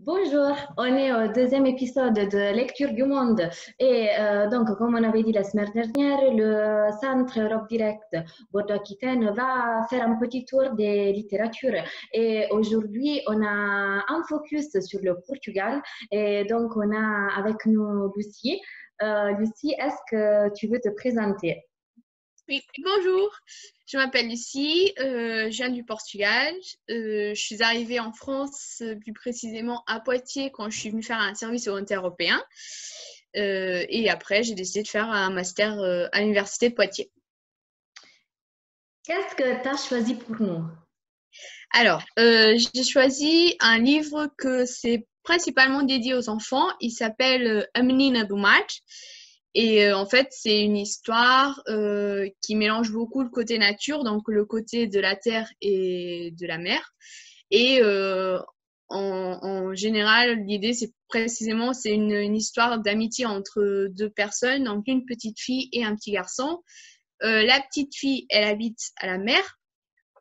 Bonjour, on est au deuxième épisode de Lecture du Monde. Donc, comme on avait dit la semaine dernière, le Centre Europe Direct Bordeaux-Aquitaine va faire un petit tour des littératures. Et aujourd'hui, on a un focus sur le Portugal. Et donc, on a avec nous Lucie. Lucie, est-ce que tu veux te présenter? Oui, bonjour, je m'appelle Lucie, je viens du Portugal. Je suis arrivée en France, plus précisément à Poitiers, quand je suis venue faire un service volontaire européen. Et après, j'ai décidé de faire un master à l'université de Poitiers. Qu'est-ce que tu as choisi pour nous? Alors, j'ai choisi un livre que c'est principalement dédié aux enfants. Il s'appelle A Menina do Mar. Et en fait, c'est une histoire qui mélange beaucoup le côté nature, donc le côté de la terre et de la mer. Et en général, l'idée, c'est une histoire d'amitié entre deux personnes, donc une petite fille et un petit garçon. La petite fille, elle habite à la mer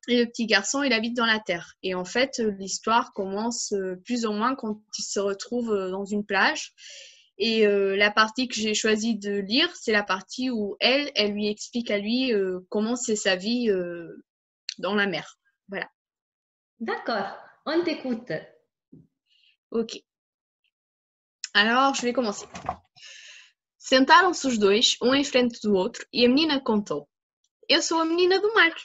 et le petit garçon, il habite dans la terre. Et en fait, l'histoire commence plus ou moins quand ils se retrouvent dans une plage. Et la partie que j'ai choisi de lire, c'est la partie où elle lui explique à lui comment c'est sa vie dans la mer. Voilà. D'accord, on t'écoute. Ok. Alors, je vais commencer. Sentaram-se os dois, um em frente do outro, e a menina contou: Eu sou a menina do mar.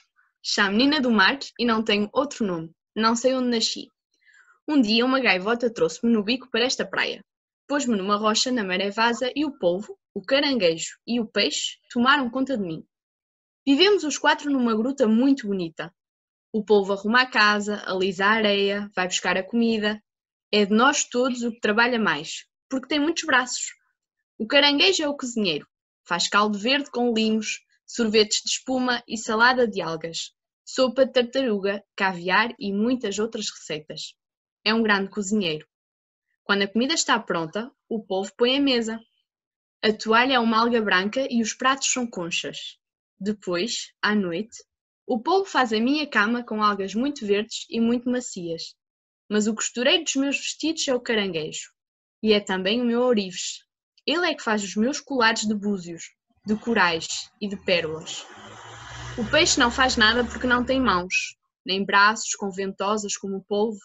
Chamo menina do mar e não tenho outro nome. Não sei onde nasci. Um dia uma gaivota trouxe-me no bico para esta praia. Pôs-me numa rocha na maré vaza e o polvo, o caranguejo e o peixe tomaram conta de mim. Vivemos os quatro numa gruta muito bonita. O polvo arruma a casa, alisa a areia, vai buscar a comida. É de nós todos o que trabalha mais, porque tem muitos braços. O caranguejo é o cozinheiro. Faz caldo verde com limos, sorvetes de espuma e salada de algas, sopa de tartaruga, caviar e muitas outras receitas. É um grande cozinheiro. Quando a comida está pronta, o polvo põe a mesa. A toalha é uma alga branca e os pratos são conchas. Depois, à noite, o polvo faz a minha cama com algas muito verdes e muito macias. Mas o costureiro dos meus vestidos é o caranguejo. E é também o meu ourives. Ele é que faz os meus colares de búzios, de corais e de pérolas. O peixe não faz nada porque não tem mãos, nem braços com ventosas como o polvo,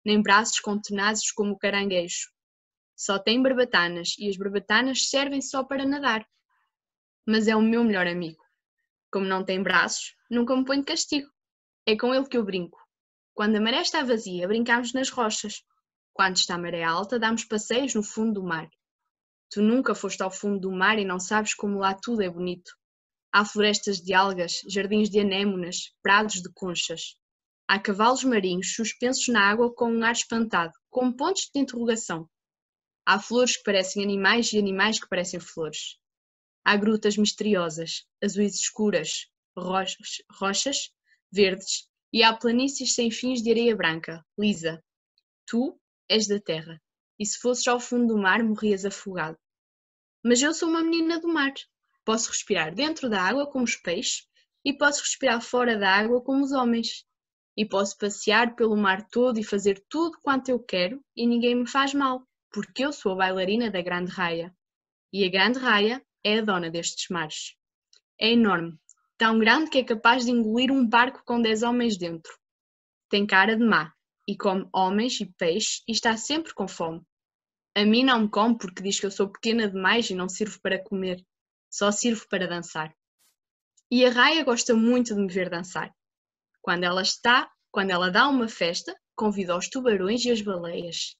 nem braços com tenazes como o caranguejo. Só tem barbatanas e as barbatanas servem só para nadar. Mas é o meu melhor amigo. Como não tem braços, nunca me põe de castigo. É com ele que eu brinco. Quando a maré está vazia, brincamos nas rochas. Quando está a maré alta, damos passeios no fundo do mar. Tu nunca foste ao fundo do mar e não sabes como lá tudo é bonito. Há florestas de algas, jardins de anémonas, prados de conchas. Há cavalos marinhos suspensos na água com um ar espantado, com pontos de interrogação. Há flores que parecem animais e animais que parecem flores. Há grutas misteriosas, azuis escuras, rochas, verdes, e há planícies sem fins de areia branca, lisa. Tu és da terra, e se fosses ao fundo do mar morrias afogado. Mas eu sou uma menina do mar. Posso respirar dentro da água como os peixes e posso respirar fora da água como os homens. E posso passear pelo mar todo e fazer tudo quanto eu quero e ninguém me faz mal, porque eu sou a bailarina da Grande Raia. E a Grande Raia é a dona destes mares. É enorme, tão grande que é capaz de engolir um barco com 10 homens dentro. Tem cara de má e come homens e peixes e está sempre com fome. A mim não me come porque diz que eu sou pequena demais e não sirvo para comer. Só sirvo para dançar. E a raia gosta muito de me ver dançar. Quando ela dá uma festa, convida os tubarões e as baleias.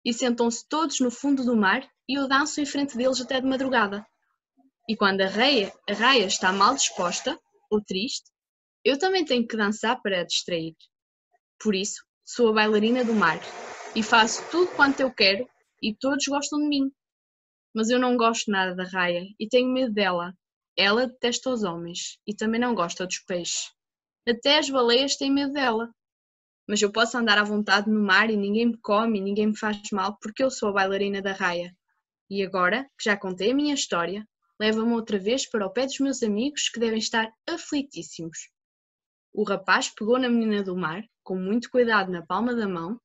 E sentam-se todos no fundo do mar e eu danço em frente deles até de madrugada. E quando a raia está mal disposta ou triste, eu também tenho que dançar para a distrair. Por isso, sou a bailarina do mar e faço tudo quanto eu quero e todos gostam de mim. Mas eu não gosto nada da raia e tenho medo dela. Ela detesta os homens e também não gosta dos peixes. Até as baleias têm medo dela. Mas eu posso andar à vontade no mar e ninguém me come e ninguém me faz mal porque eu sou a bailarina da raia. E agora, que já contei a minha história, leva-me outra vez para o pé dos meus amigos que devem estar aflitíssimos. O rapaz pegou na menina do mar, com muito cuidado na palma da mão,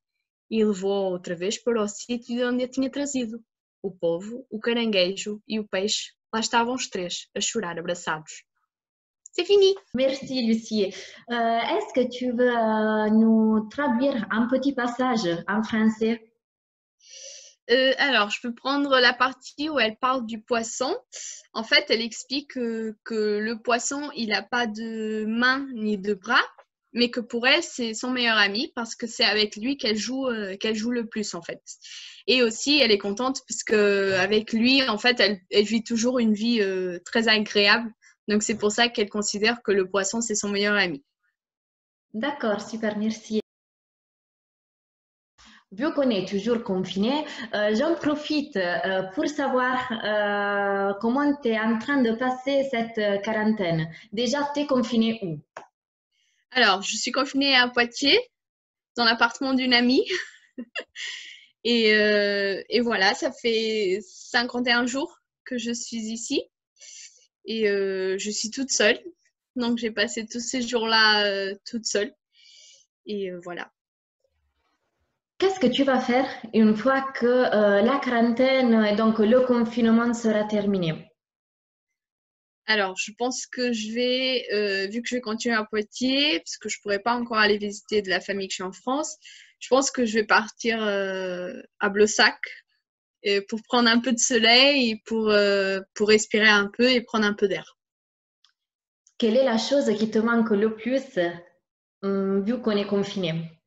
e levou-a outra vez para o sítio de onde a tinha trazido. O polvo, o caranguejo e o peixe, lá estavam os três, a chorar abraçados. C'est fini! Merci, Lucie. Est-ce que tu veux nous traduire un petit passage en français? Alors, je peux prendre la partie où elle parle du poisson. En fait, elle explique que le poisson, il n'a pas de main ni de bras, mais que pour elle, c'est son meilleur ami parce que c'est avec lui qu'elle joue le plus, en fait. Et aussi, elle est contente parce que avec lui, en fait, elle vit toujours une vie très agréable. Donc, c'est pour ça qu'elle considère que le poisson, c'est son meilleur ami. D'accord, super, merci. Vu qu'on est toujours confiné, j'en profite pour savoir comment tu es en train de passer cette quarantaine. Déjà, tu es confiné où? Alors, je suis confinée à Poitiers, dans l'appartement d'une amie. Et voilà, ça fait 51 jours que je suis ici. Et je suis toute seule. Donc, j'ai passé tous ces jours-là toute seule. Et voilà. Qu'est-ce que tu vas faire une fois que la quarantaine et donc le confinement sera terminé? Alors, je pense que je vais, vu que je vais continuer à Poitiers, parce que je ne pourrais pas encore aller visiter de la famille que je suis en France, je pense que je vais partir à Blossac pour prendre un peu de soleil et pour respirer un peu et prendre un peu d'air. Quelle est la chose qui te manque le plus vu qu'on est confiné?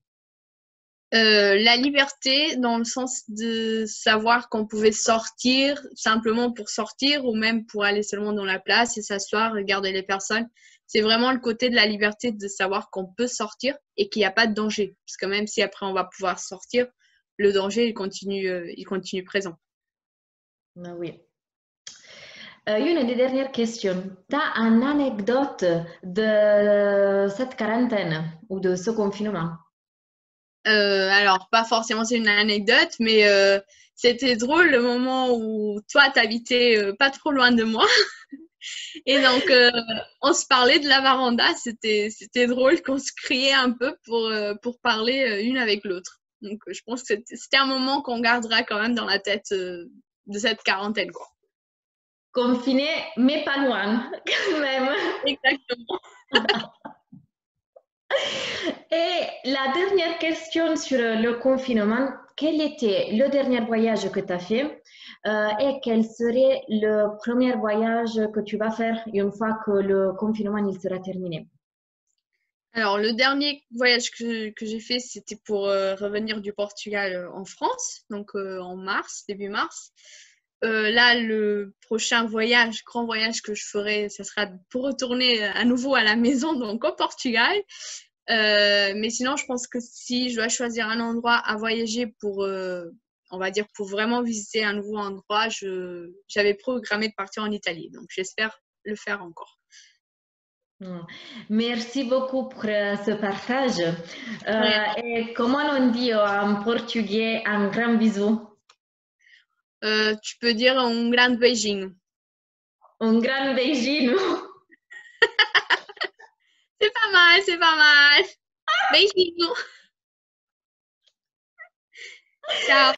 La liberté dans le sens de savoir qu'on pouvait sortir simplement pour sortir ou même pour aller seulement dans la place et s'asseoir, regarder les personnes. C'est vraiment le côté de la liberté de savoir qu'on peut sortir et qu'il n'y a pas de danger. Parce que même si après on va pouvoir sortir, le danger il continue présent. Ah oui. Une des dernières questions. Tu as une anecdote de cette quarantaine ou de ce confinement? Alors, pas forcément c'est une anecdote, mais c'était drôle le moment où toi, t'habitais pas trop loin de moi. Et donc, on se parlait de la varanda. C'était drôle qu'on se criait un peu pour parler une avec l'autre. Donc, je pense que c'était un moment qu'on gardera quand même dans la tête de cette quarantaine, quoi. Confiné, mais pas loin, quand même. Exactement. Et la dernière question sur le confinement, quel était le dernier voyage que tu as fait et quel serait le premier voyage que tu vas faire une fois que le confinement il sera terminé? Alors, le dernier voyage que j'ai fait, c'était pour revenir du Portugal en France, donc en mars, début mars. Là, le prochain voyage, grand voyage que je ferai, ça sera pour retourner à nouveau à la maison, donc au Portugal. Mais sinon, je pense que si je dois choisir un endroit à voyager pour, on va dire, pour vraiment visiter un nouveau endroit, j'avais programmé de partir en Italie. Donc, j'espère le faire encore. Merci beaucoup pour ce partage. Ouais. Et comment on dit en portugais un grand bisou? Tu peux dire un grand beijinho. Un grand beijinho. C'est pas mal, c'est pas mal. Beijinho. Ciao.